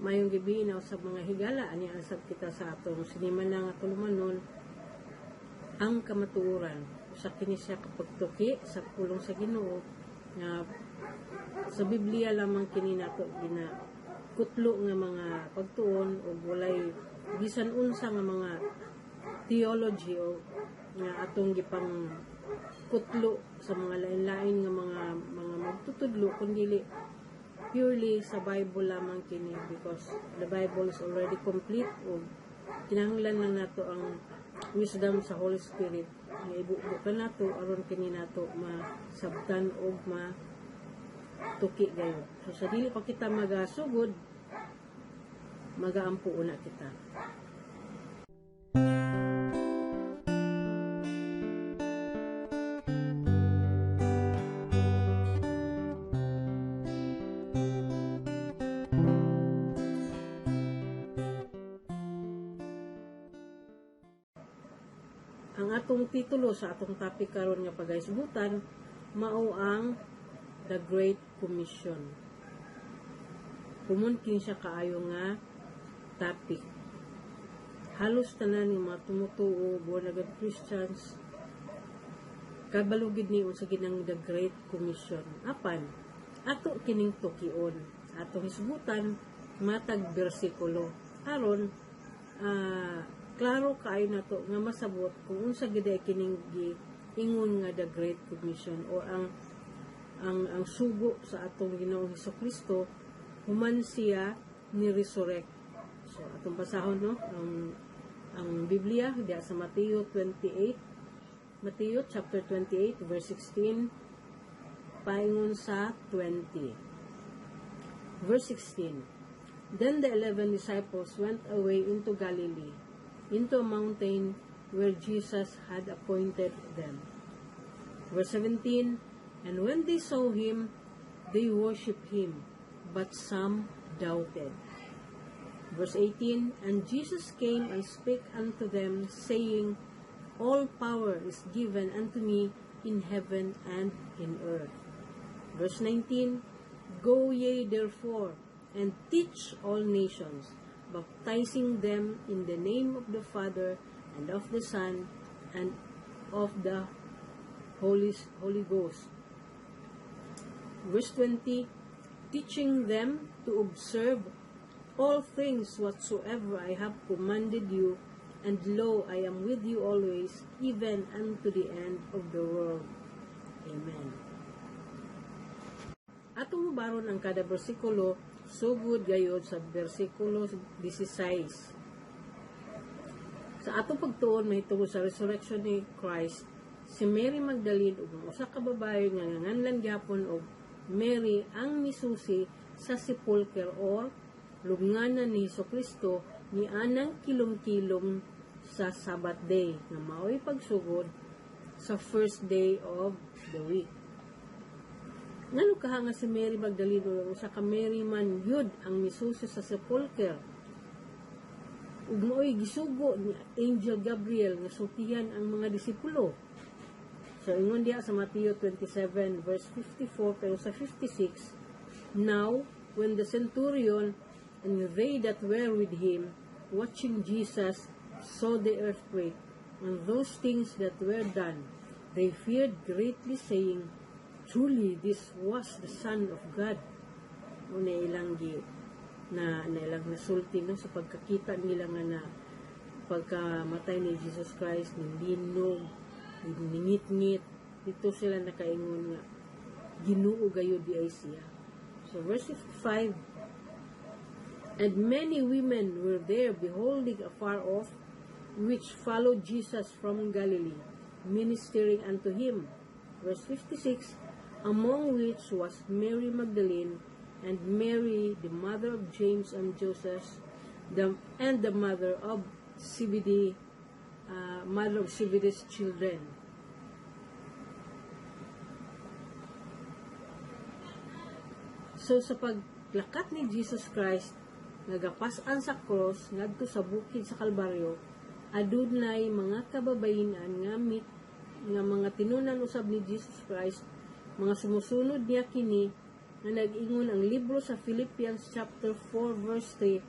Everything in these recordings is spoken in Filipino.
mayong gabi na sa mga higala ani asab kita sa atong siniman na nga tulumanon ang kamatuoran sa kini siya kapagtuki sa pulong sa Ginoo nga sa Biblia lamang kini nato ginakutlo nga mga pagtuon o walay bisan unsa nga mga theology o nga atong gipang kutlo sa mga lain-lain nga mga magtutudlo kundi purely sa Bible lamang kini because the Bible is already complete o kinahanglan lang nato ang wisdom sa Holy Spirit nga ibubukan nato aron kini nato masabtan og tuki gayon. So sa dili pa kita magasugod magaampo una kita. Ang atong titulo sa atong topic karon nga pagahisgutan mao ang The Great Commission. Pumunkin siya kaayo nga topic. Halos tanan ng mga tumutuo born again Christians kabalugid ni unsa ginang The Great Commission. Apan ato kining tukion atong hisgutan matag bersikulo aron klaro kaayo nato nga masabot kung unsa gid kining giingon nga The Great Commission o ang sugo sa atong Ginoong Hesukristo human siya ni resurrect. So atong basahon no ang Biblia diya sa Mateo chapter 28 verse 16 paingon sa 20. Verse 16. Then the 11 disciples went away into Galilee, into a mountain where Jesus had appointed them. Verse 17, and when they saw him, they worshipped him, but some doubted. Verse 18, and Jesus came and spake unto them, saying, all power is given unto me in heaven and in earth. Verse 19, go ye therefore, and teach all nations, baptizing them in the name of the Father, and of the Son, and of the Holy Ghost. Verse 20, teaching them to observe all things whatsoever I have commanded you, and lo, I am with you always, even unto the end of the world. Amen. Atong baron ang kada bersikulo, sugod gayod sa bersikulo 16. Sa atong pagtuon mahitungod sa resurrection ni Christ, si Mary Magdalene ug usa ka babae nga nganlan gyapon og Mary ang misusi sa sepulcher or lubnganan ni Hesukristo ni anang kilom-kilom sa Sabbath day nga mao'y pagsugod sa first day of the week. Ngano kaha nga si Mary Magdalene usa ka Mary man yud ang misusi sa sepulcher ug mao'y gisugo ni Angel Gabriel nga sultihan ang mga disipulo. So, ingon diya sa Mateo 27 verse 54 pero sa 56, now, when the centurion and they that were with him, watching Jesus, saw the earthquake, and those things that were done, they feared greatly, saying, truly, this was the Son of God. O nailang nasulti no, sa pagkakita nila nga na pagkamatay ni Jesus Christ, nilinog, ningit-ngit, dito sila nakaingon nga Ginoo gayud di ay siya. So verse 55, and many women were there beholding afar off, which followed Jesus from Galilee, ministering unto him. Verse 56, among which was Mary Magdalene, and Mary the mother of James and Joseph, and the mother of Zebedee's children. So sa paglakat ni Jesus Christ nagapasan sa cross ngadto sa bukid sa Kalbaryo, adunay mga kababayenan nga mga tinunan usab ni Jesus Christ, mga sumusunod niya kini na nag-ingon ang libro sa Philippians chapter 4 verse 3,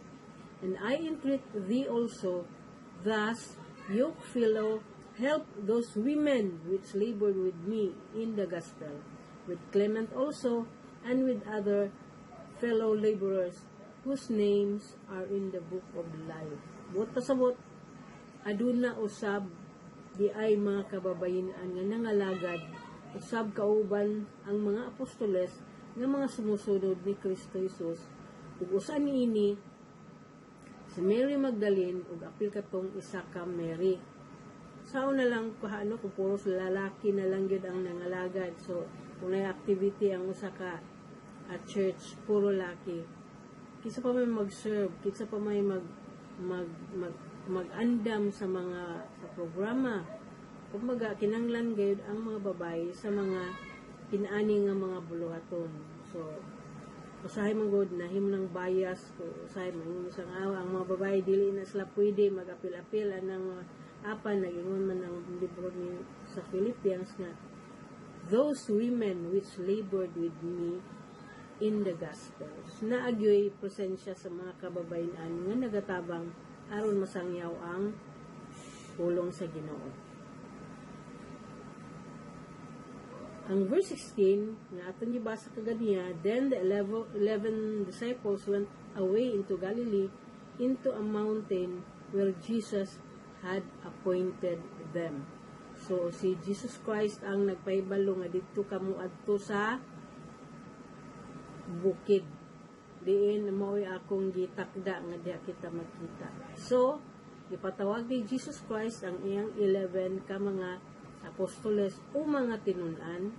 "And I entreat thee also, thus, yoke fellow, help those women which labored with me in the gospel, with Clement also, and with other fellow laborers, whose names are in the book of life." Buot pasabot, aduna usab di ay mga kababayenan nga nangalagad, usab kauban ang mga apostoles nga mga sumusunod ni Kristo Jesus, ug usa niini si Mary Magdalene ug apil katong isa ka Mary. Sao na lang kuhaano kung puro lalaki na lang gyud ang nangalagad. So kung may activity ang usa ka at church puro laki, kinsa pa may mag-serve, kinsa pa may mag-andam sa mga sa programa. Kumbaga kinanglan gayud ang mga babae sa mga pinaani nga mga buluhaton. So usahay man gud nahim ng bias ko, usahay man isang awa ang mga babae dili na sila pwede mag-apil-apil anang apan nagingon man ang libro ni sa Philippians nga, "Those women which labored with me in the Gospels." Naagyoy presensya sa mga kababayan nga nagatabang aron masangyaw ang pulong sa Ginoo. Ang verse 16 nga aton gibasa kaganiya, "Then the 11 disciples went away into Galilee, into a mountain where Jesus had appointed them." So si Jesus Christ ang nagpahibalo nga didto kamo adto sa bukid. Diin mao'y akong gitakda nga diha kita makita. So ipatawag ni Jesus Christ ang iyang 11 ka mga apostoles o mga tinun-an,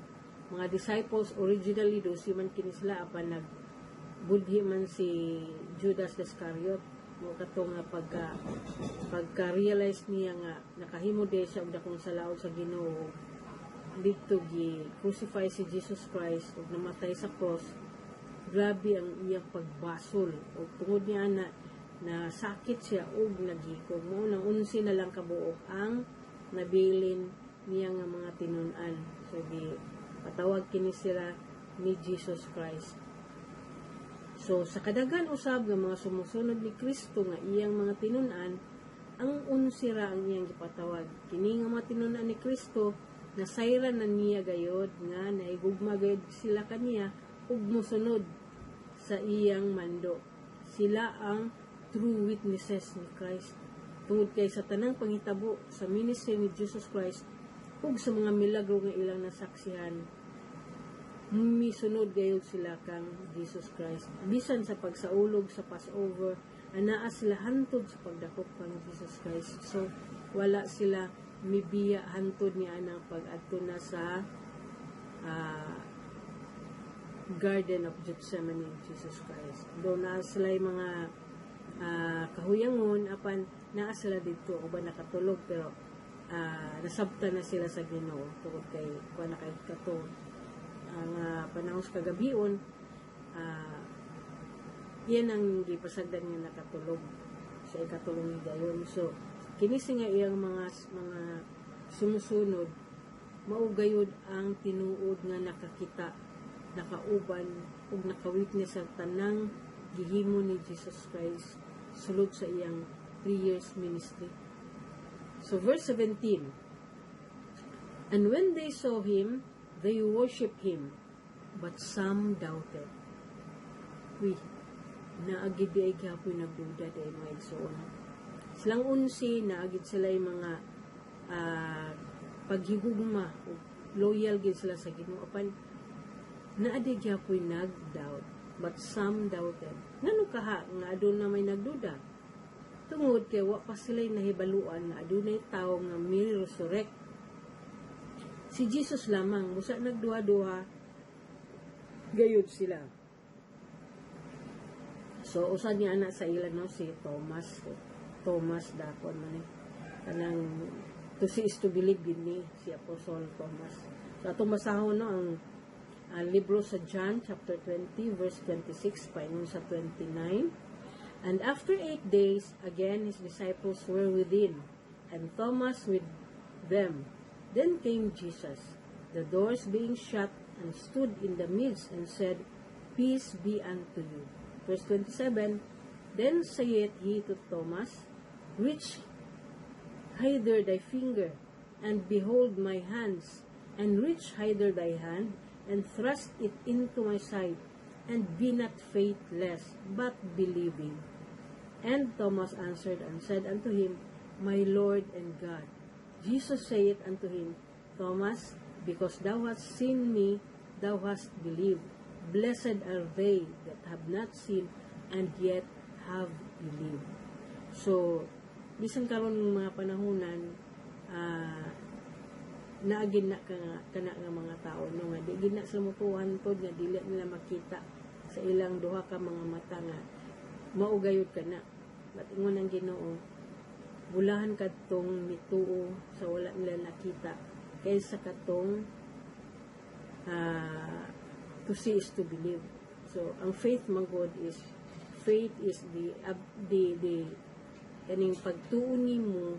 mga disciples. Originally 12 man kini sila, apan nagbudhi man si Judas Iscariot mo katong nga pagka-realize niya nga nakahimo di siya og dakong salaod sa Ginoo, dito gi crucify si Jesus Christ ug namatay sa cross. Grabe ang iyang pagbasol ug tungod niya na sakit siya ug nagikog mo nang 11 na lang kabuok ang nabilin niya nga mga tinun-an. So di patawag kini sila ni Jesus Christ. So sa kadagan usab nga mga sumusunod ni Kristo nga iyang mga tinun-an, ang 11 ra ang iyang gipatawag. Kini nga mga tinun-an ni Kristo nasayran na niya gayod nga naigugma gayud sila kaniya ug mosunod sa iyang mando. Sila ang true witnesses ni Christ tungod kay sa tanang panghitabo sa ministry ni Jesus Christ ug sa mga milagro nga ilang nasaksihan. Misunod gayud sila kang Jesus Christ. Bisan sa pagsaulog sa Passover, anaa sila hantod sa pagdakop kang Jesus Christ. So wala sila mibiya hantod niya ang pag-adto na sa Garden of Gethsemane, Jesus Christ. Doon na sila mga kahuyangon, apan naa sila dito o ba nakatulog, pero nasabta na sila sa Ginoo tungod kay kuan na kay kato ang panahon sa kagabion, yan ang gipasagdan nga nakatulog sa ikatulong ni dayon. So kinisi nga iyang mga sumusunod maugayod ang tinuod nga nakakita, nakauban ug nakawitness sa tanang gihimo ni Jesus Christ sulod sa iyang 3 years ministry. So verse 17, "And when they saw him, they worshiped him, but some doubted." Naagid di ay gapoy nagduda dahil mga igsoon. Silang 11, naagid sila yung mga paghigugma, loyal gid sila sa Ginoo. Apan naadi gapoy nag-doubt, but some doubted. Ngano kaha nga adun na may nagduda? Tungod kay wa pa sila'y nahibaluan nga adunay tawo nga may resurrect. Si Jesus lamang, busa nagduha-duha, gayud sila. So, usad niya anak sa ilan, no, si Thomas dakon man eh. Kanang, to see is to believe ni si Apostle Thomas. So, atong basahon, no, ang libro sa John, chapter 20, verse 26, paingon sa 29. "And after 8 days, again his disciples were within, and Thomas with them. Then came Jesus, the doors being shut, and stood in the midst, and said, peace be unto you. Verse 27, Then saith he to Thomas, Reach hither thy finger, and behold my hands, and reach hither thy hand, and thrust it into my side, and be not faithless, but believing. And Thomas answered and said unto him, My Lord and God. Jesus saith unto him, Thomas, because thou hast seen me, thou hast believed. Blessed are they that have not seen, and yet have believed. So, bisan karon ng mga panahonan, naagin na kana nga mga tao no nga di gina sa mutuhan pod nga dili nila makita sa ilang duha ka mga mata nga maugayod kana. But ingon ang Ginoo, bulahan kadtong mituo sa wala nila nakita kaysa katong to see is to believe. So ang faith magod is the kaning pagtuo nimo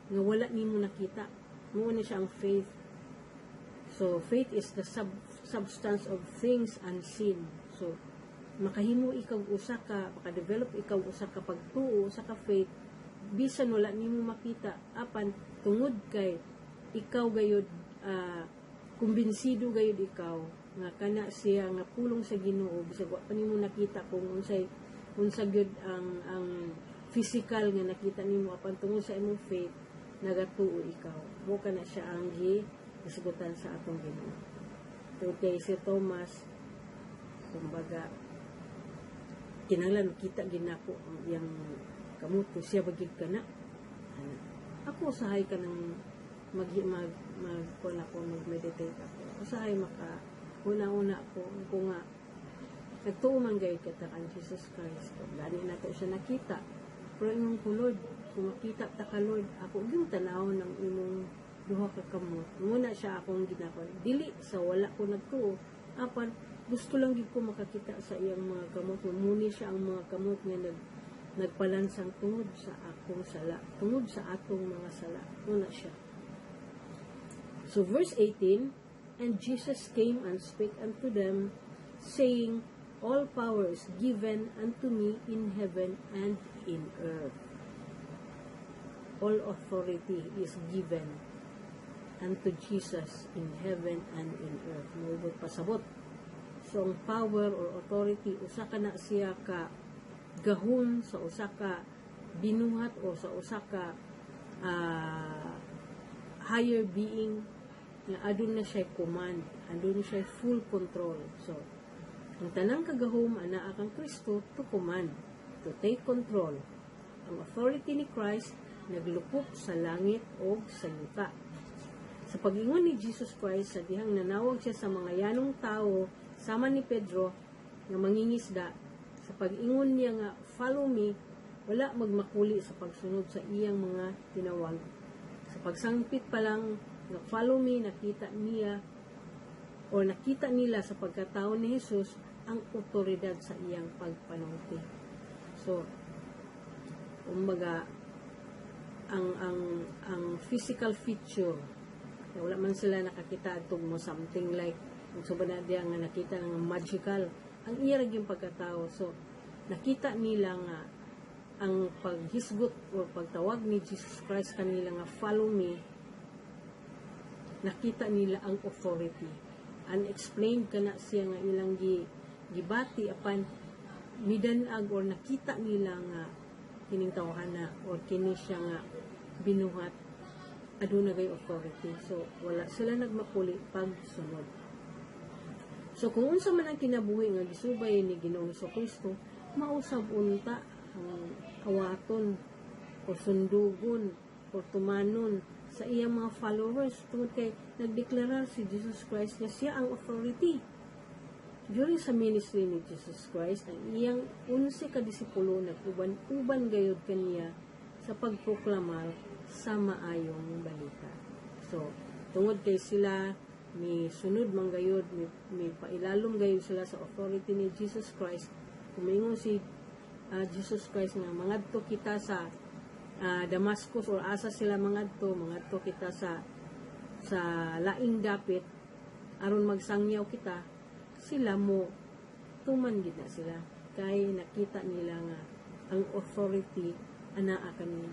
nga wala nimo nakita. Mao na siya ang faith. So faith is the substance of things unseen. So makahimo ikaw usa ka, maka-develop ikaw usa ka pagtuo sa ka faith bisan wala nimo makita apan tungod kay ikaw gayud kumbinsido gayud ikaw nga kana siya nga pulong sa Ginoo bisag wa pa nimo nakita kung unsa gyud ang physical nga nakita nimo apan tungod sa imong faith nagatuo ikaw. Mo kana siya ang gisgutan sa atong Ginoo. So kay si Thomas kumbaga kinahanglan kita ginako ang iyang kamot ko siya bagid kana. Ako usahay ka ng mag-meditate ako. Usahay maka una-una ako kung nga nagtuo man gayud kita kang Jesus Christ. Gani na to siya nakita. Pero imong kulod, kung makita ta ka Lord, ako yung tanaw ng imong duha ka kamot. Muna siya akong ginako. Dili sa wala ko nagtuo. Apan gusto lang gid ko makakita sa iyang mga kamot. Muni siya ang mga kamot nga nagpalansang tungod sa akong sala. Tungod sa atong mga sala. Muna siya. So verse 18, And Jesus came and spake unto them, saying, All power is given unto me in heaven and in earth. All authority is given unto Jesus in heaven and in earth. Mubot pasabot. So, ang power or authority, usa ka na siya ka gahom sa usa ka binuhat o sa usa ka higher being nga adun na siya command, adun na siya full control. So, ang tanang kagahom ana akang Kristo to command, to take control. Ang authority ni Christ naglupok sa langit o sa yuta. Sa pag-ingon ni Jesus Christ sa dihang nanawag siya sa mga yanong tao sama ni Pedro nga mangingisda, sa pag-ingon niya nga follow me, wala magmakuli sa pagsunod sa iyang mga tinawag. Sa pagsangpit pa lang nga follow me, nakita nila sa pagkatao ni Jesus ang otoridad sa iyang pagpanungti. So, kumbaga, ang physical feature, wala man sila nakakita atong mo something like, so ba na diya nga nakita ng magical, ang iyarag yung pagkatao. So, nakita nila nga ang paghisgot o pagtawag ni Jesus Christ kanila nga follow me, nakita nila ang authority. Unexplained kana siya nga ilang gibati apan midanag or nakita nila nga kining tawhana or kini siya nga binuhat aduna gay authority. So wala sila nagmakuli pagsunod. So kung unsa man ang kinabuhi nga gisubay ni Ginoong Kristo, mausab unta ang awaton o sundugon o tumanon sa iyang mga followers tungod kay nagdeklarar si Jesus Christ na siya ang authority. During sa ministry ni Jesus Christ, ang iyang 11 kadisipulo nag-uban gayud kaniya sa pagproklamar sa maayong balita. So, tungod kay sila may sunod man gayud, may pailalom gayud sila sa authority ni Jesus Christ. Kumingon si Jesus Christ nga mangadto kita sa Damascus or asa sila mangadto kita sa laing dapit aron magsangyaw kita, sila mo tuman gid na sila kay nakita nila nga ang authority anaa kaniya.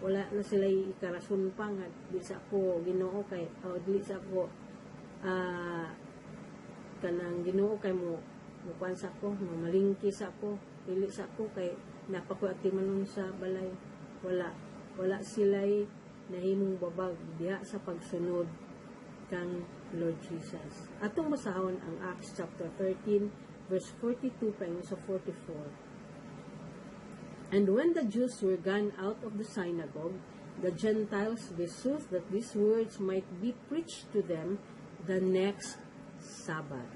Wala na sila ikarason pa nga di sa ako Ginoo kay dili sa ako kanang Ginoo kay mo mukuan sa ako, malingki sa ako, dili sa ako kay napakuati manon sa balay. Wala sila'y nahimong babag diha sa pagsunod kang Lord Jesus. Atong basahon ang Acts chapter 13 verse 42 paingon sa 44. And when the Jews were gone out of the synagogue, the Gentiles besought that these words might be preached to them the next Sabbath.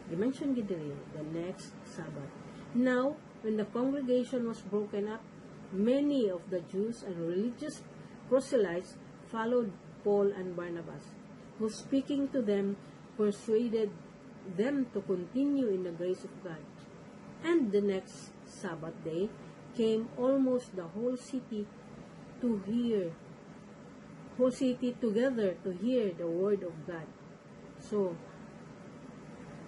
I-mention gid diri, the next Sabbath. Now, when the congregation was broken up, many of the Jews and religious proselytes followed Paul and Barnabas, who speaking to them persuaded them to continue in the grace of God. And the next Sabbath day came almost the whole city together to hear the word of God. So,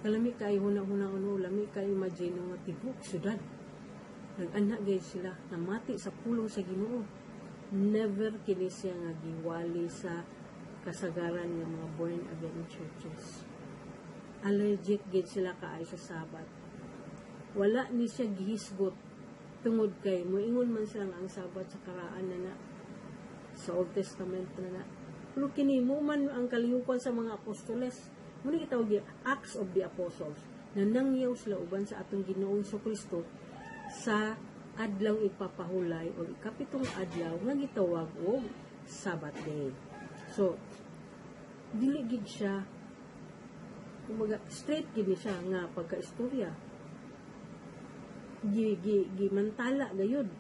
kalami kayo lami kayo imagine nga tibok syudad. Nag-anak gayud sila, namati sa pulong sa Ginoo. Never kini siya nga giwali sa kasagaran ng mga born again churches. Allergic gid sila kaay sa Sabat. Wala ni siya gihisgot tungod kay moingon man sila ang Sabat sa karaan na sa Old Testament na. Pero kini mo man ang kaliyukan sa mga apostoles. Muna gitawag Acts of the Apostles na nangyaw sila uban sa atong Ginoong Kristo sa adlaw ipapahulay o ikapitong adlaw nga gitawag og Sabbath day. So, dili gid siya kumaga straight gid siya nga pagkaistorya. Gimantala gayud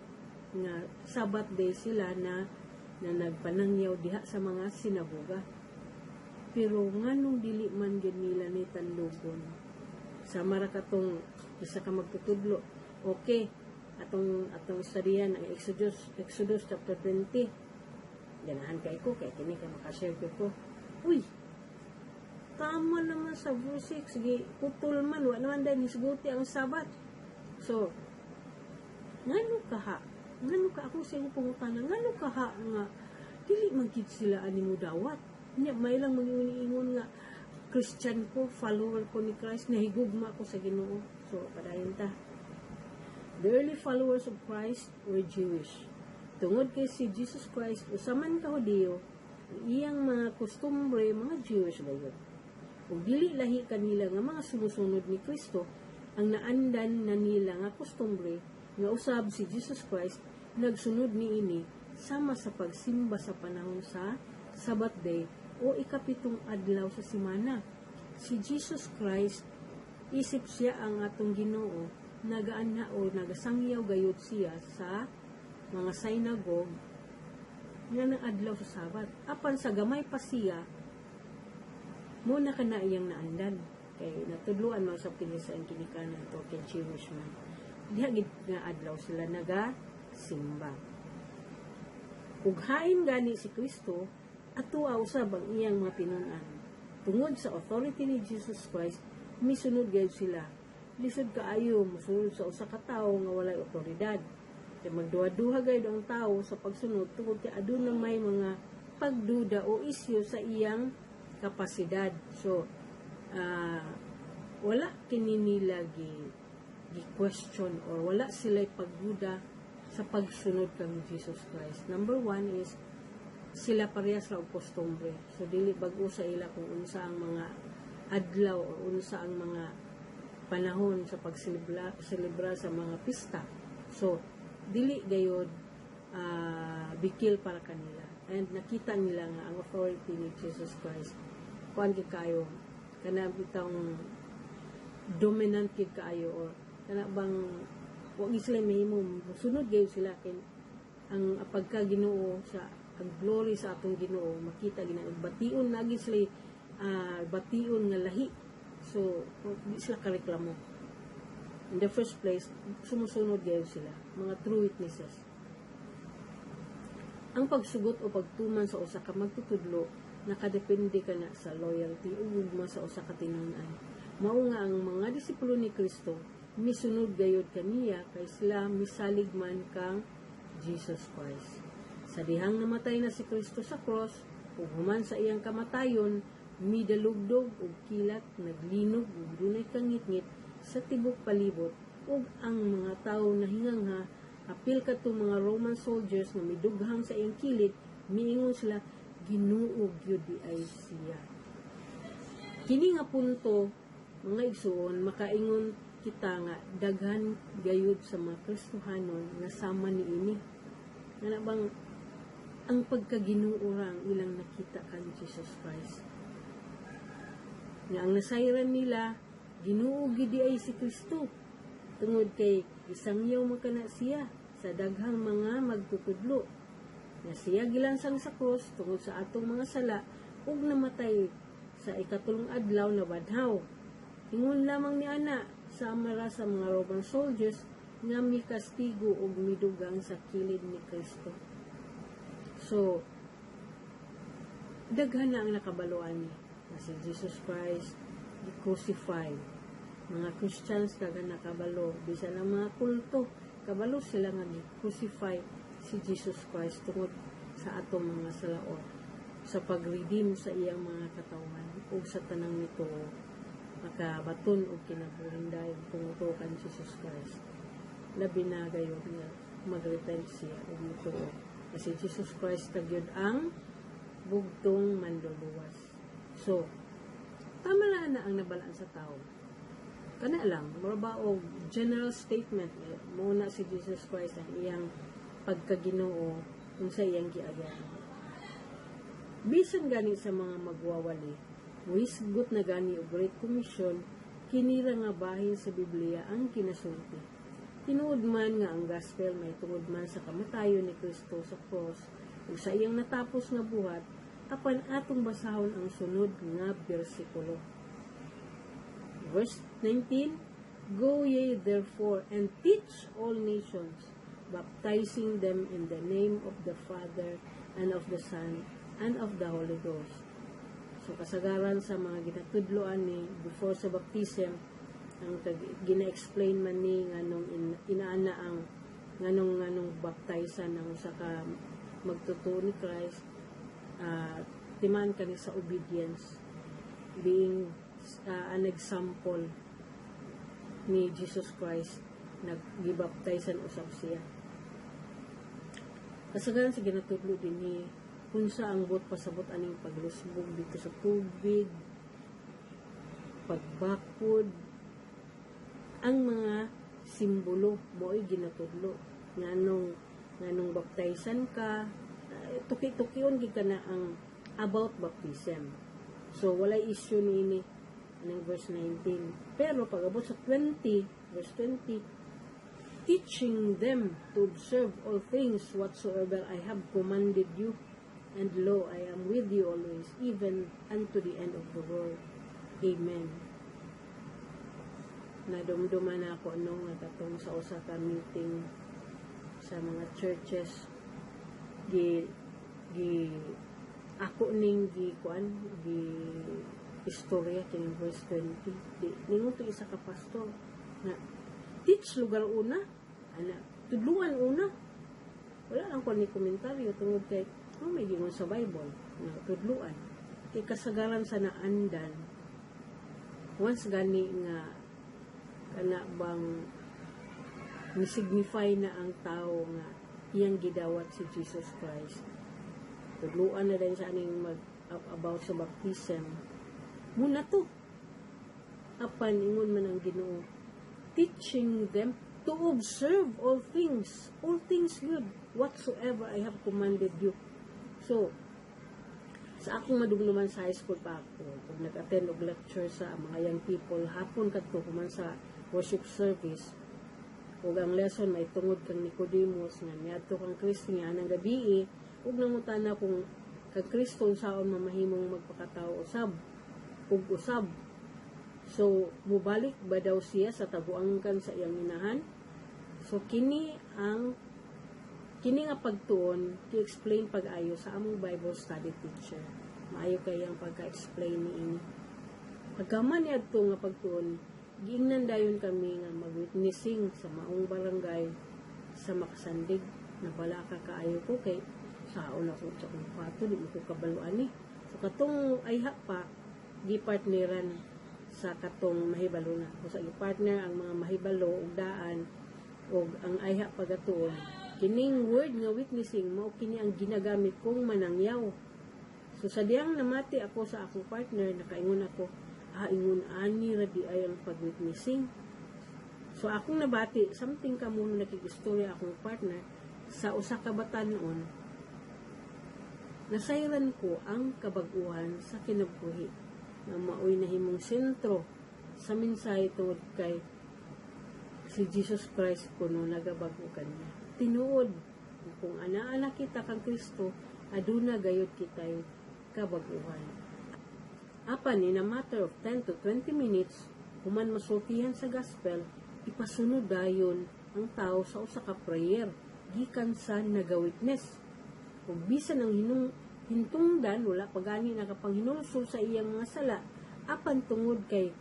nga Sabbath day sila na nagpanangyaw diha sa mga sinagoga. Pero nganong dili man gid nila ni tandugon sa marakatong isa ka magtutudlo. Okay, atong istorya ang Exodus chapter 20. Ganahan kay ko kay kini ka makashare ko. Uy, tama naman sa verse 6. Sige, putol man wa naman dahil nisguti ang Sabat. So, ngano ka ako sa iyong pangutana, ngano ka nga dili man gid sila ani mo dawat. Nya may lang mag-ingon nga Christian ko, follower ko ni Christ, nahigugma ko sa Ginoo. So, padayon ta. The early followers of Christ were Jewish. Tungod kay si Jesus Christ, usaman ka Hudiyo, iyang mga kostumbre, mga Jewish gayud. Ug dili lahi kanila nga mga sumusunod ni Kristo, ang naandan na nila nga kostumbre, nga usab si Jesus Christ, nagsunod niini sama sa pagsimba sa panahon sa Sabbath day o ikapitong adlaw sa semana. Si Jesus Christ, isip siya ang atong Ginoo, nagaan na o nagasangyaw gayud siya sa mga synagogue nga ng adlaw sa Sabat. Apan sa gamay pa siya, muna ka na iyang naandan. Kay natudluan mo sa pinisa ang kinikanan to kay Jewish man. Diha gid nga adlaw sila nagasimba. Ug hain gani si Kristo, atuwa usab ang iyang mga pinunan. Tungod sa authority ni Jesus Christ, misunod gayud sila. Lisod kaayo mosunod sa usa ka tawo nga walay otoridad. Kay magduha-duha gayud ang tawo sa pagsunod tungod kay adunay may mga pagduda o isyu sa iyang kapasidad. So, wala kini nila gi-question or wala sila pagduda sa pagsunod kang Jesus Christ. Number 1 is sila parehas ra og kostumbre. So dili bag-o sa ila kung unsa ang mga adlaw o unsa ang mga panahon sa pagselebra sa mga pista. So dili gayud bikil para kanila. And nakita nila nga ang authority ni Jesus Christ. Kuan gid kayo kana bitang dominant gid kaayo or kana bang wa sila mahimo sunod gayud sila kin ang pagka-Ginoo sa ang glory sa atong Ginoo makita gina bation lagi sila bation nga lahi. So di sila kareklamo. In the first place, sumusunod gayud sila, mga true witnesses. Ang pagsugot o pagtuman sa usa ka magtutudlo nakadepende ka na sa loyalty o gugma sa usa ka tinun-an. Mao nga ang mga disipulo ni Kristo misunod gayud kaniya kay sila misalig man kang Jesus Christ. Sa dihang namatay na si Kristo sa cross, ug human sa iyang kamatayon, midalugdog ug kilat, naglinog ug dunay kangitngit sa tibok palibot, ug ang mga tawo nahingangha, apil kadto mga Roman soldiers nga midughang sa iyang kilid, miingon sila, Ginoo gyud di ay siya. Kini nga punto, mga igsuon, makaingon kita nga daghan gayud sa mga Kristohanon nga sama niini. Nga bang ang pagkaginuurang ilang nakita kan Jesus Christ. Nga ang nasayran nila, Ginoo gyud ay si Kristo. Tungod kay isangyaw makana siya sa daghang mga magtutudlo. Nga siya gilansang sa cross tungod sa atong mga sala ug namatay sa ikatulong adlaw na badhaw. Ingon lamang ni ana sa amara sa mga Roman soldiers nga mikastigo ug midugang sa kilid ni Kristo. So, daghan na ang nakabaluan ni si Jesus Christ crucified. Mga Christians daghan nakabalo, bisan ang mga kulto, kabalo sila nga crucify si Jesus Christ tungod sa atong mga salaot, sa pag-redeem sa iyang mga katawan o sa tanang nito makabaton o kinabuhin dahil tungod kan Jesus Christ. Labi na gayon nga mag-repent siya o nito. Kasi Jesus Christ kagyod ang bugtong manluluwas. So, tama na ang nabalaan sa tao. Kana lang, mura o general statement, muna si Jesus Christ ang iyang pagkaginoo kung sa iyang giagyan. Bisan gani sa mga magwawali, muhisgot na gani o Great Commission, kinira nga bahin sa Biblia ang kinasulti. Tinuod man nga ang gospel may tungod man sa kamatayon ni Kristo sa cross ug sa iyang natapos nga buhat, apan atong basahon ang sunod nga bersikulo. Verse 19, Go ye therefore and teach all nations, baptizing them in the name of the Father and of the Son and of the Holy Ghost. So kasagaran sa mga ginatudloan ni before sa baptism, ang gina-explain man ni nganong inaana ang nganong baptizan ng usa ka magtutuo ni Christ, timan kani sa obedience, being an example ni Jesus Christ nag-gibaptizan usab siya. Kasagaran sa ginatudlo din ni kunsa ang bot pasabot aning paglusbog dito sa tubig, pagbakod, ang mga simbolo mo'y ginatudlo nganong baptizan ka, tuki-tukion gid ka na ang about baptism. So walay issue niini ng verse 19. Pero pag-abot sa 20, verse 20, teaching them to observe all things whatsoever I have commanded you, and lo, I am with you always, even unto the end of the world. Amen. Nadumduman ako nung katong sa usa ka meeting sa mga churches, ako ning istorya kining verse 20. Ningon to isa ka pastor na teach lugar una, ana tudluan una. Wala lang ko ni komentaryo tungod kay may gingon sa Bible na tudluan. Kay kasagaran sa naandan, once gani nga kana bang ni-signify na ang tao nga iyang gidawat si Jesus Christ. Tudluan na din sa aning about sa baptism. Muna to. Apan ingon man ang Ginoo, teaching them to observe all things good, whatsoever I have commanded you. So, sa akong madumduman sa high school pa ako, kung nag-attend og lecture sa mga young people, hapon kadto kuman sa worship service, ug ang lesson may tungod kang Nicodemus nga niadto kang Kristo nga nang gabi, ug nangutana kung kag Kristo saon mamahimong magpakatao usab. So, mubalik ba daw siya sa tabuangkan sa iyang inahan? So, kini nga pagtuon, ki-explain pag-ayo sa among Bible study teacher. Maayo kayang pagka-explain ni ini. Pagkaman ni adto nga pagtuon, giingnan dayon kami nga mag-witnessing sa maong barangay sa Makasandig. Nabala ka kaayo ko kay saon ako sa kong pato, di mo ko kabaluan ni. So katong ayha pa, gipartneran sa katong mahibalo na. Kung sa partner ang mga mahibalo ug daan ug ang ayha pagatuon. Kining word nga witnessing mao kini ang ginagamit kong manangyaw. So sa diyang namati ako sa akong partner, nakaingon ako, ingon ani ra di ay ang pag-witnessing. So akong nabati, something ka muna nakikistorya akong partner sa usa ka batan-on. Nasayran ko ang kabaguhan sa kinabuhi na maoy nahimong sentro sa mensahe tungod kay si Jesus Christ kuno nagabago kanya. Tinuod kung ana-ana kita kang Kristo, aduna gayud kitay kabaguhan. Apan in a matter of 10 to 20 minutes, human masultihan sa gospel, ipasunod dayon ang tao sa usa ka prayer gikan sa naga-witness. Kung bisan ang hintungdan, wala pa gani nakapanghinulsol sa iyang mga sala, apan tungod kay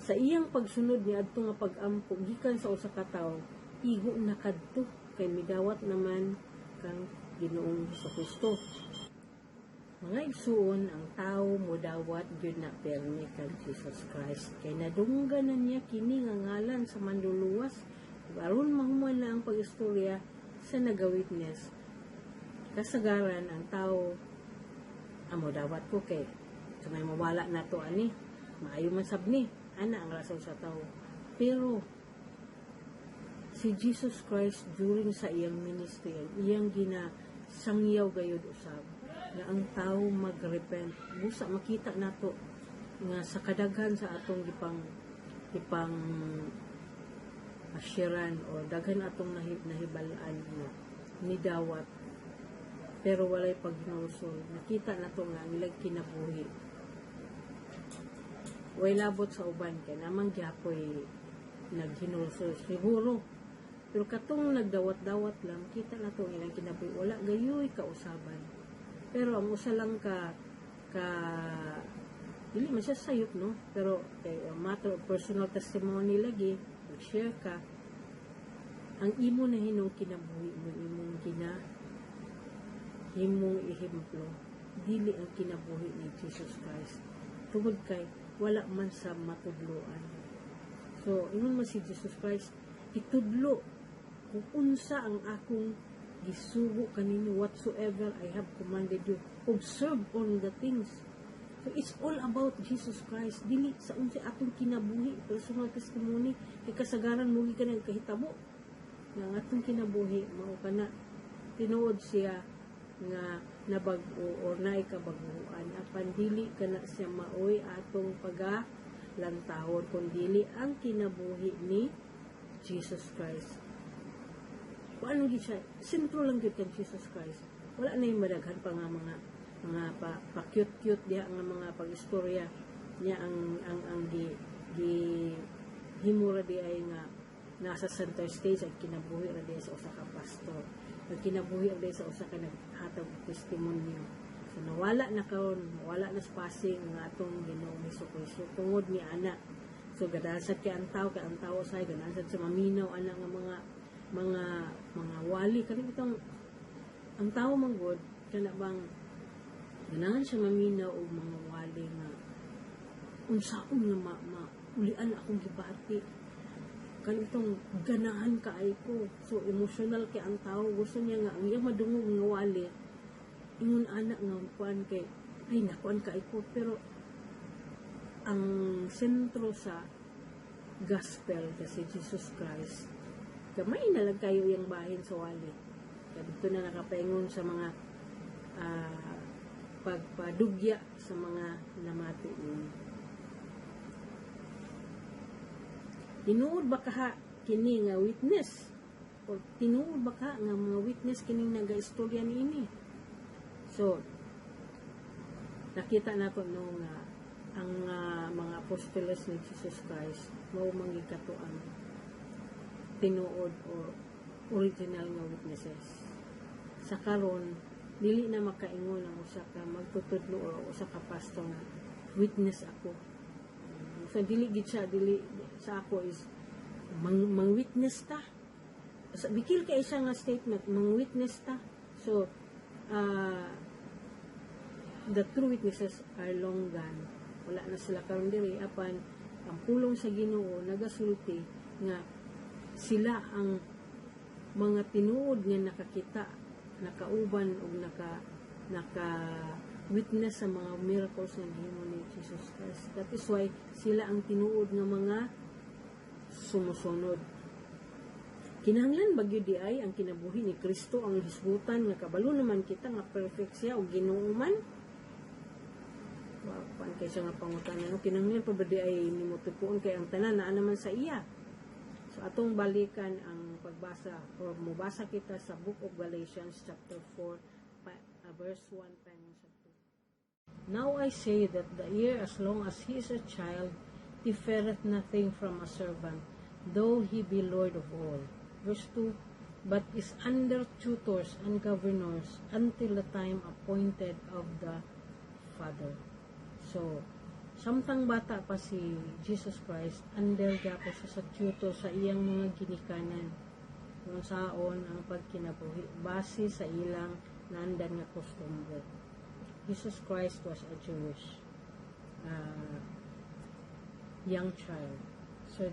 sa iyang pagsunod ni adto nga pag-ampo gikan sa usa ka tawo, igo na kadto kay midawat naman kang Ginoong Hesukristo. Mga igsuon, ang tao modawat gyud na permi kang Jesus Christ kay nadungganan niya kini nga ngalan sa manluluwas aron mahuman na ang pag-istorya sa naga-witness. Kasagaran ang tao amo dawat ko kay may mawala na to ani maayo man sabni ana ang rason sa tao. Pero si Jesus Christ during sa iyang ministry iyang ginasangyaw gayud usab nga ang tao mag-repent. Busa makita nato nga sa kadaghan sa atong gipang asyiran o daghan atong nahibalaan nga ni dawat pero walay paghinulsol. Nakita nato nga ang ilang kinabuhi way labot sa uban kay namang gyapoy naghinulsol siguro. Pero katong nagdawat-dawat lang, kita nato ang ilang kinabuhi wala gayoy kausaban. Pero ang usa lang ka dili man siya sayop, no? Pero matter of personal testimony lagi, mag-share ka ang imo na hinong kinabuhi mo, imong ihemplo, dili ang kinabuhi ni Jesus Christ. Tungod kay wala man sa matudloan. So, ingon man si Jesus Christ, itudlo kung unsa ang akong gisugo kanino, whatsoever I have commanded you, observe all the things. So it's all about Jesus Christ, dili sa unsa atong kinabuhi, personal testimony kay kasagaran mo ka ng kahitabo nga atong kinabuhi mao kana tinuod siya nga nabag-o or naay kabaguhan apan dili kana siya maoy atong pagalantahon kun dili ang kinabuhi ni Jesus Christ. Ano di siya, sentro lang yun kang Jesus Christ. Wala na yung madaghan pa nga mga pa-cute-cute diha nga mga pag-istorya niya ang himura di ay nga nasa center stage ang kinabuhi ra di sa usa ka pastor. Ang kinabuhi ra di sa usa ka naghatag testimonyo. So nawala na karon, wala na sa passing nga atong Ginoong Hesukristo tungod ni ana. So gadasad kay ang tao say gadasad sa maminaw ana nga mga wali kani itong ang tao manggod kana bang ganahan siya maminaw og mga wali nga unsaon nga ulian akong gibati kani itong ganahan kaay ko. So emotional kay ang tao, gusto niya nga ang iya madungog nga wali ingon ana nga kuan kay ay nakuan kaay ko. Pero ang sentro sa gospel kasi Jesus Christ gamay na lang kayo yung bahin sa wali. Dito na nakapaingon sa mga pagpadugya sa mga namati. Tinuod ba ka kini nga witness? O tinuod ba ka nga mga witness kining nagaistorya niini? So, nakita nato no nga ang mga apostoles ni Jesus Christ mao mangigkatuan tinuod o original nga witnesses. Sa karon dili na makaingon ang usa ka magtutudlo o usa ka pastor nga witness ako. So dili gid siya, dili sa ako is mang-witness ta. So, bikil kay siya nga statement, mang-witness ta. So the true witnesses are long gone. Wala na sila karon diri, apan ang pulong sa Ginoo nagasulti nga sila ang mga tinuod nga nakakita, nakauban o naka witness sa mga miracles nga gihimo ni Jesus Christ. That is why sila ang tinuod nga mga sumusunod. Kinahanglan bagyo di ay ang kinabuhi ni Kristo ang hisgutan nga kabalo naman kita nga perfect siya o Ginoo man. Pan kay siya nga pangutana, no? Kinahanglan pa ba di ay nimutupuon kay ang tanan naa naman sa iya. So atong balikan ang pagbasa o mubasa kita sa Book of Galatians chapter 4 verse 1 hanggang sa 2. Now I say that the heir as long as he is a child differeth nothing from a servant, though he be Lord of all. Verse 2, but is under tutors and governors until the time appointed of the Father. So, samtang bata pa si Jesus Christ, under gapo siya sa tutor sa iyang mga ginikanan kung saon ang pagkinabuhi base sa ilang naandan nga kostumbre. Jesus Christ was a Jewish young child. So,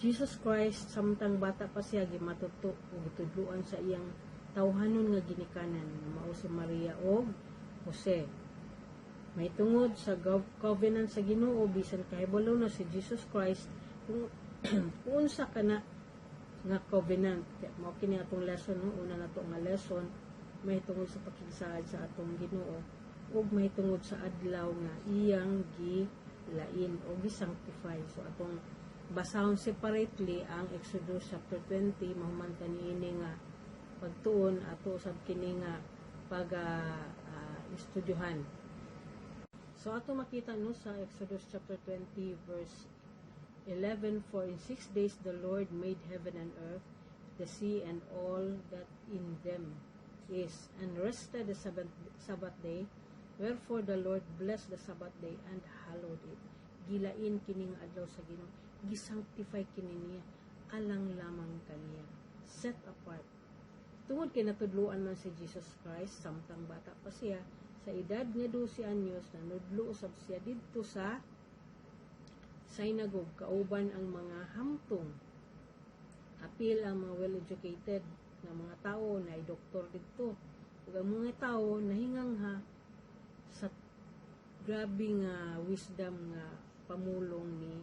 Jesus Christ, samtang bata pa siya, gimatuto o gitudluan sa iyang tawhanon nga ginikanan, mao si Maria o Jose. May tungod sa covenant sa Ginoo bisan kahibalo na si Jesus Christ kung unsa kana nga covenant. Mao kini atong lesson, no? Una na to nga lesson, may tungod sa pakigsaad sa atong Ginoo ug may tungod sa adlaw nga iyang gilain o gi-sanctify. So atong basahon separately ang Exodus chapter 20 mahuman kaniini nga pagtuon ato usab kini nga pag estudyohan. So ato makita no sa Exodus chapter 20 verse 11, for in 6 days the Lord made heaven and earth, the sea and all that in them is, and rested the Sabbath day. Wherefore the Lord blessed the Sabbath day and hallowed it. Gilain kini nga adlaw sa Ginoo, gisanctify kini niya, alang lamang kaniya, set apart. Tungod kay natudluan man si Jesus Christ samtang bata pa siya, sa edad nga 12 anyos nanudlo usab siya didto sa synagogue kauban ang mga hamtong. Apil ang mga well-educated nga mga tao na ay doktor didto. Ug ang mga tao nahingangha sa grabe nga wisdom nga pamulong ni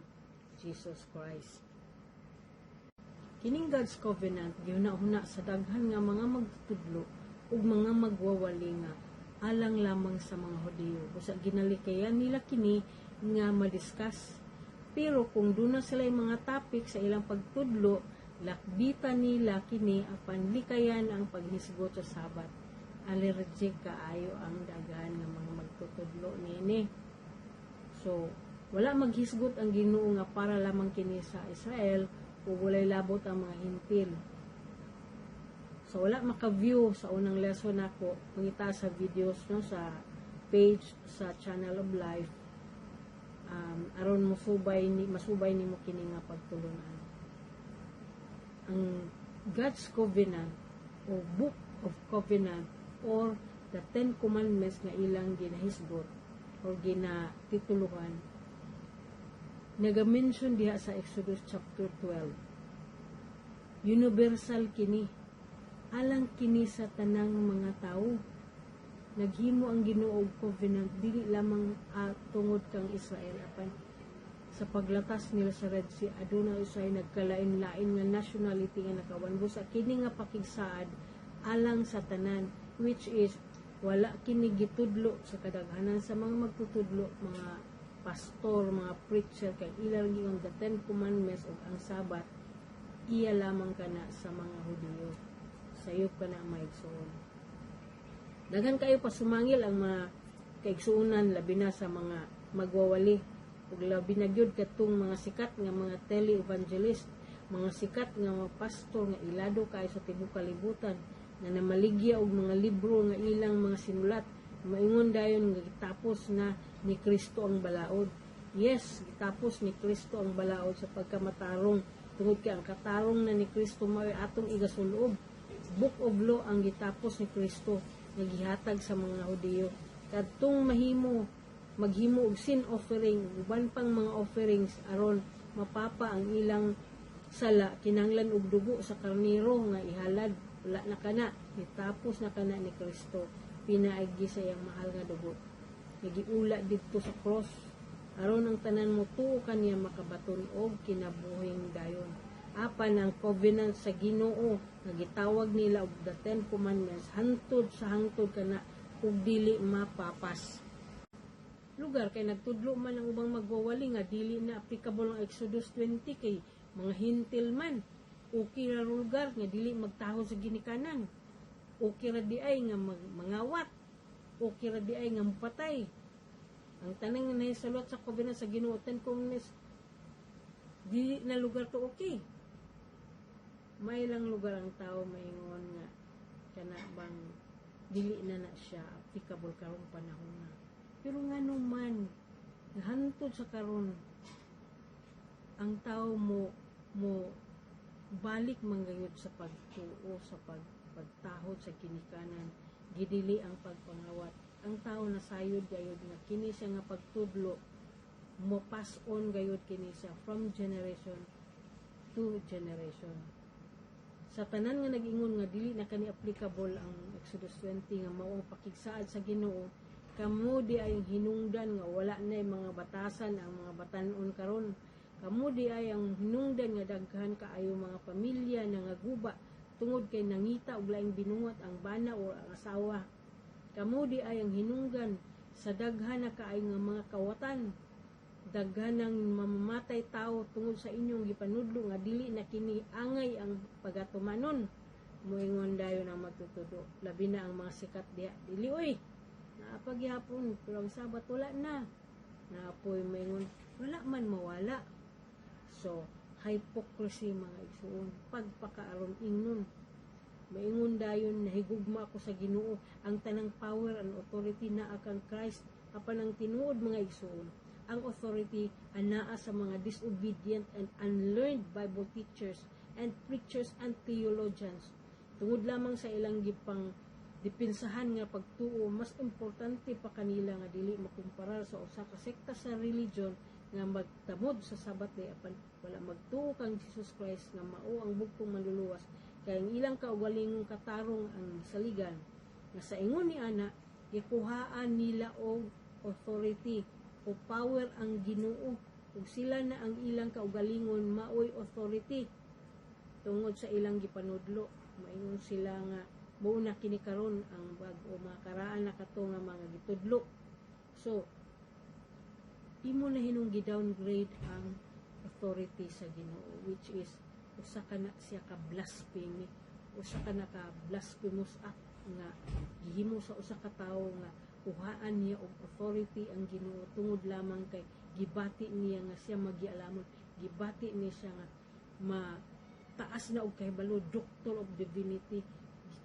Jesus Christ. Kining God's covenant gihuna-huna sa daghan nga mga magtutudlo ug mga magwawali nga alang lamang sa mga Hudiyo. Usa ginalikayan nila kini nga madiscuss. Pero kung doon na sila yung mga topic sa ilang pagtudlo, lakbitan nila kini apan likayan ang paghisgot sa Sabat. Allergic kaayo ang daghan nga mga magtutudlo nini. So, wala maghisgot ang Ginoo nga para lamang kini sa Israel o walay labot ang mga hintil. So, wala maka-view sa unang lesson nako kung ita sa videos no sa page sa Channel of Life. Aron masubay nimo kini nga pagtulunan. Ang God's Covenant o Book of Covenant or the Ten Commandments nga ilang ginahisgot o ginatituluhan naga-mention diha sa Exodus chapter 12. Universal kini, alang kini sa tanang mga tao. Naghimo ang Ginoo og covenant dili lamang tungod kang Israel apan sa paglatas nila sa Red Sea aduna usay nagkalain-lain nga nationality nga nakawanbo sa kini nga pakigsaad alang sa tanan, which is wala kini gitudlo sa kadaghanan sa mga magtutudlo, mga pastor, mga preacher kay ilang ang the Ten Commandments o ang Sabat iya lamang kana sa mga Hudiyo. Sayop kana maigsoon. Daghan kayo pasumangil ang mga kaigsuunan labi na sa mga magwawali ug labi na gyud katong mga sikat nga mga tele-evangelist, mga sikat nga mga pastor nga ilado kayo sa tibuok kalibutan nga namaligya og mga libro nga ilang mga sinulat, Maingon dayon nga gitapos na ni Kristo ang balaod. Yes, gitapos ni Kristo ang balaod sa pagkamatarong. Tungod kay ang katarong na ni Kristo mao atong igasulob. Book of Law ang gitapos ni Kristo nga gihatag sa mga Hudiyo. Kadtong maghimo og sin offering, uban pang mga offerings aron mapapa ang ilang sala, kinahanglan og dugo sa karniro nga ihalad. Wala na kana, gitapos na kana ni Kristo. Pinaagi sa iyang mahal nga dugo. Nagiula didto sa cross aron ang tanan mo tuo kaniya makabaton og kinabuhing dayon. Apan ang covenant sa Ginoo nga gitawag nila og the Ten Commandments hangtod sa hangtod kana ug dili mapapas. Lugar kay nagtudlo man ang ubang magwawali nga dili na applicable ang Exodus 20 kay mga hintil man. Okay ra lugar nga dili magtaho sa ginikanan. Okay ra di ay nga mangawat. Okay ra di ay nga mapatay. Ang tanang nga nahisalot sa covenant sa Ginoo, Ten Commandments, di na lugar to okay. May lang lugar ang tao maingon nga kana bang dili na siya applicable karong panahon na. Pero nga naman, hantod sa karon ang tao mo balik manggayod sa pagtuo, sa pagtahod sa kinikanan, gidili ang pagpangawat. Ang tao na sayod gayod nga kini siya nga pagtudlo mo pass on gayod kini siya from generation to generation. Sa tanan nga nag-ingon nga dili na kani applicable ang Exodus 20 nga mao ang pakigsaad sa Ginoo, kamo di ay hinungdan nga wala na mga batasan ang mga batan-on karon. Kamo di ay ang hinungdan nga daghan kaayo mga pamilya na nga guba tungod kay nangita og laing binungot ang bana o ang asawa. Kamo di ay ang hinungdan sa daghan na kaayo nga mga kawatan. Daghan ng mamamatay tao tungod sa inyong gipanudlo nga dili na kini angay ang pagatumanon. Moingon dayon ang matutudo. Labi na ang mga sikat diha. Dili oy. Naapagyapon pero ang Sabat wala na. Naapoy moingon wala man mawala. So, hypocrisy mga igsuon, pagpakaaron ingnon. Maingon dayon nahigugma ako sa Ginoo, ang tanang power and authority naa kang Christ, apan ang tinuod mga igsuon. Ang authority anaa sa mga disobedient and unlearned Bible teachers and preachers and theologians. Tungod lamang sa ilang gipang dipinsahan nga pagtuo, mas importante pa kanila nga dili makumparar sa usa ka sekta sa religion nga magtamod sa Sabat day apan wala magtuo kang Jesus Christ nga mao ang bugtong manluluwas kay ang ilang kaugalingong katarong ang saligan nga sa ingon ni ana gikuhaan nila og authority o power ang Ginoo ug sila na ang ilang kaugalingon maoy authority tungod sa ilang gipanudlo. Maingon sila nga mao na kini karon ang bag-o mga karaan na kato nga mga gitudlo. So imo na hinung gi-downgrade ang authority sa Ginoo, which is usa ka na siya ka blasphemy, usa ka na ka blasphemous act nga gihimo sa usa ka tawo nga kuhaan niya og authority ang Ginoo tungod lamang kay gibati niya nga siya magialamon, gibati niya siya nga mataas na og kahibalo, doctor of divinity.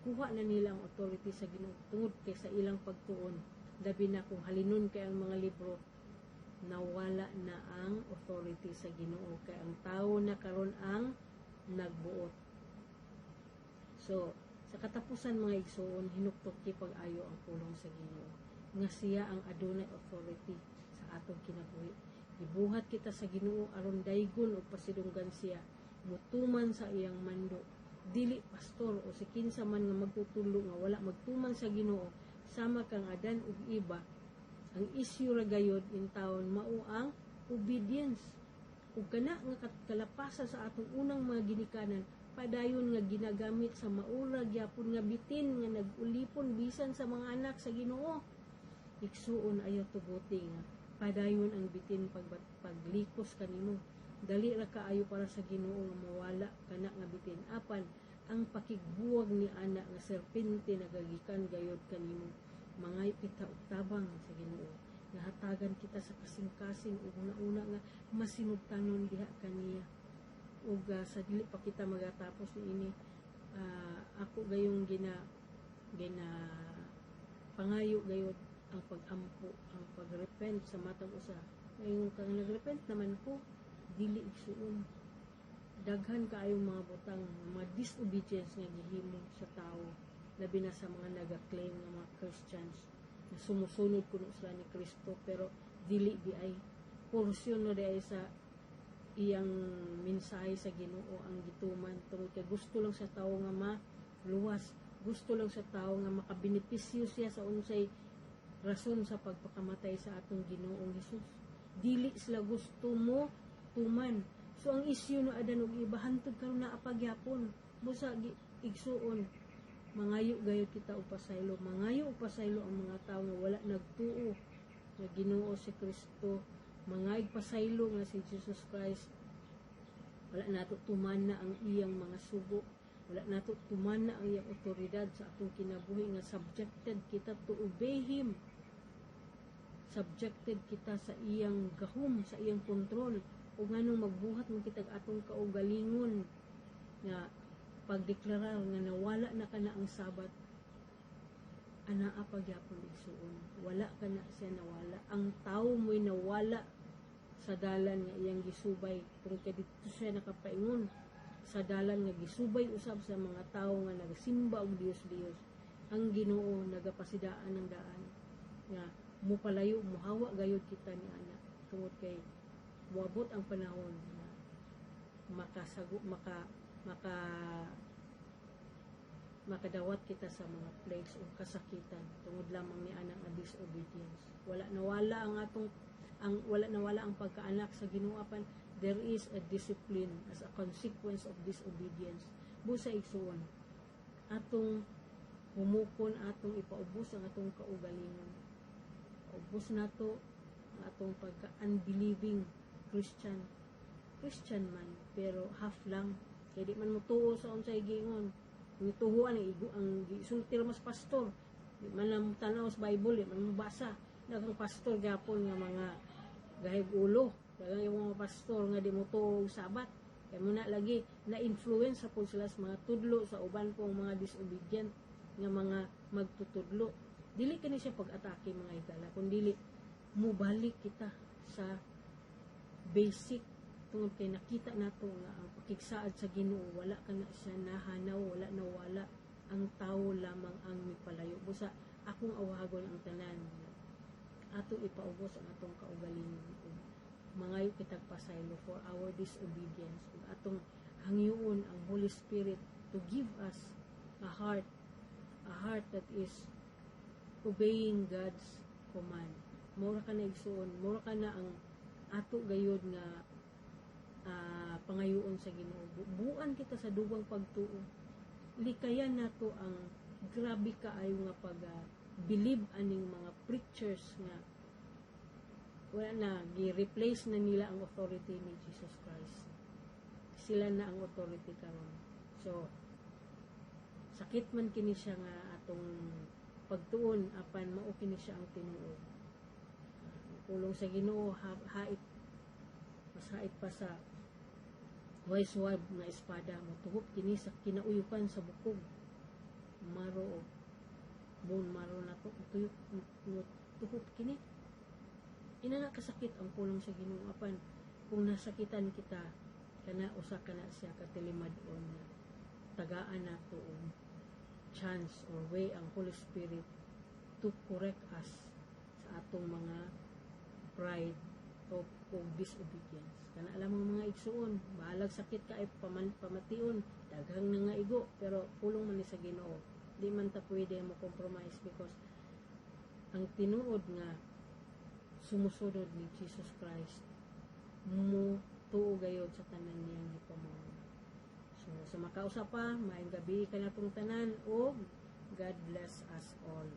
Gikuha na nila ang authority sa Ginoo tungod kay sa ilang pagtuon. Labi na kung halinon kay ang mga libro nawala na ang authority sa Ginoo kay ang tao na karon ang nagbuot. So, sa katapusan mga igsoon, hinuktok pag-ayo ang pulong sa Ginoo nga siya ang adunay authority sa atong kinabuhi. Gibuhat kita sa Ginoo aron daygon ug pasidunggan siya mutuman sa iyang mando. Dili pastor o si kinsa man nga magtutulo nga wala magtuman sa Ginoo sama kang Adan ug iba. Ang issue ra gayud in taon mao ang obedience. Ug kana nga kalapasan sa atong unang mga ginikanan, padayon nga ginagamit sa maura gyapon nga bitin nga nagulipon bisan sa mga anak sa Ginoo. Iksuon ayo tubuti nga padayon ang bitin paglikos kanimo. Dali ra kaayo para sa Ginoo nga mawala kana nga bitin. Apan ang pakigbuwag ni ana nga serpente nagagikan gayud kanimo. Mga kita og tabang sa Ginoo nga hatagan kita sa kasing-kasing ug una-una nga masinugtanon diha kaniya ug sa dili pa kita magatapos niini ako gayong gina pangayo gayud ang pag-ampo, ang pag-repent sa matag usa. Ngayon kang nag-repent naman ko, dili igsuon. Daghan kaayong mga butang, mga disobedience nga gihimo sa tao, labi na sa mga nag-claim ng mga Christians na sumusunod kuno sila ni Kristo pero dili di ay porsyon no di ay sa iyang mensahe sa Ginoo ang gituman tungod kay gusto lang sa tao nga maluwas, gusto lang sa tao nga makabenepisyo siya sa unsay rason sa pagpakamatay sa atong Ginoong Hesus. Dili sila gusto mo tuman. So ang isyu no adan og iba hantod karon na apagyapon busa igsuon mangayo gayud kita og pasaylo, mangayo og pasaylo ang mga tawo nga wala nagtuo nga Ginoo si Kristo, mangayog pasaylo nga si Jesus Christ. Wala nato tuman na ang iyang mga sugo, wala nato tuman na ang iyang otoridad sa atong kinabuhi nga subjected kita to obey Him. Subjected kita sa iyang gahom, sa iyang kontrol, o nganong magbuhat mo kitag atong kaugalingon nga pagdeklarar nga nawala na ka na ang Sabat, anaa pagyapon igsuon. Wala ka na siya nawala. Ang tao mo'y nawala sa dalan nga iyang gisubay. Kung kadito siya nakapaingon sa dalan nga gisubay usab sa mga tao nga nagasimba og Dios-Dios. Ang Ginoo nagapasidaan ng daan nga mupalayo, muhawa gayud kita ni ana. Tungod kay muabot ang panahon na makadawat kita sa mga plagues o kasakitan tungod lamang ni anang disobedience. Wala nawala ang pagkaanak sa Ginoo. There is a discipline as a consequence of disobedience. Busa igsuon atong humukon, atong ipaubos ang atong kaugalingon. Ubos nato ang atong pagka-unbelieving Christian man, pero half lang. Kaya di man mo tuo sa unsay giingon. Kung tuhuan ang gisulti mas pastor. Di man lang tanaw sa Bible, di man mo basa. Daghang pastor gapon nga mga gahig ulo. Daghang yung mga pastor nga di mo tuo Sabat. Kaya mo na lagi na-influence po sila sa mga tudlo sa uban pong mga disobedient nga mga magtutudlo. Dili kani siya pag-atake mga higala, kundi mubalik kita sa basic tungod kay nakita nato nga ang pakigsaad sa Ginoo wala ka na siya nahanaw, wala nawala. Ang tao lamang ang mipalayo. Busa akong awagon ang tanan. Ato ipaubos ang atong kaugalingon. Mangayo kitag pasaylo for our disobedience. Atong hangyoon ang Holy Spirit to give us a heart that is obeying God's command. Mura ka na igsuon, mura ka na ang ato gayud nga pangayoon sa Ginoo. Buan kita sa dugang pagtuo. Likayan nato ang grabe kaayo nga pag-believe aning mga preachers nga wala na, gi-replace na nila ang authority ni Jesus Christ. Sila na ang authority karon. So, sakit man kini siya nga atong pagtuon apan mao kini siya ang tinuod. Pulong sa Ginoo hait mas hait pa sa wide nga espada mo tuhop kini sa kinauyukan sa bukog maro bone maro na to tuyok tuhop kini ina na kasakit ang pulong sa Ginoo apan kung nasakitan kita kana usa kana siya katilimad-on na tagaan nato og chance or way ang Holy Spirit to correct us sa atong mga pride o disobedience. Kana alam mo mga igsuon, bahalag sakit ka ay pamation, daghang na nga igo, pero pulong man ni sa Ginoo. Di man ta pwede mo compromise because ang tinuod nga sumusunod ni Jesus Christ mo tuo gayod sa tanan niyang hipamuno. So, sa makausap pa, maayong gabi ka na itong tanan o God bless us all.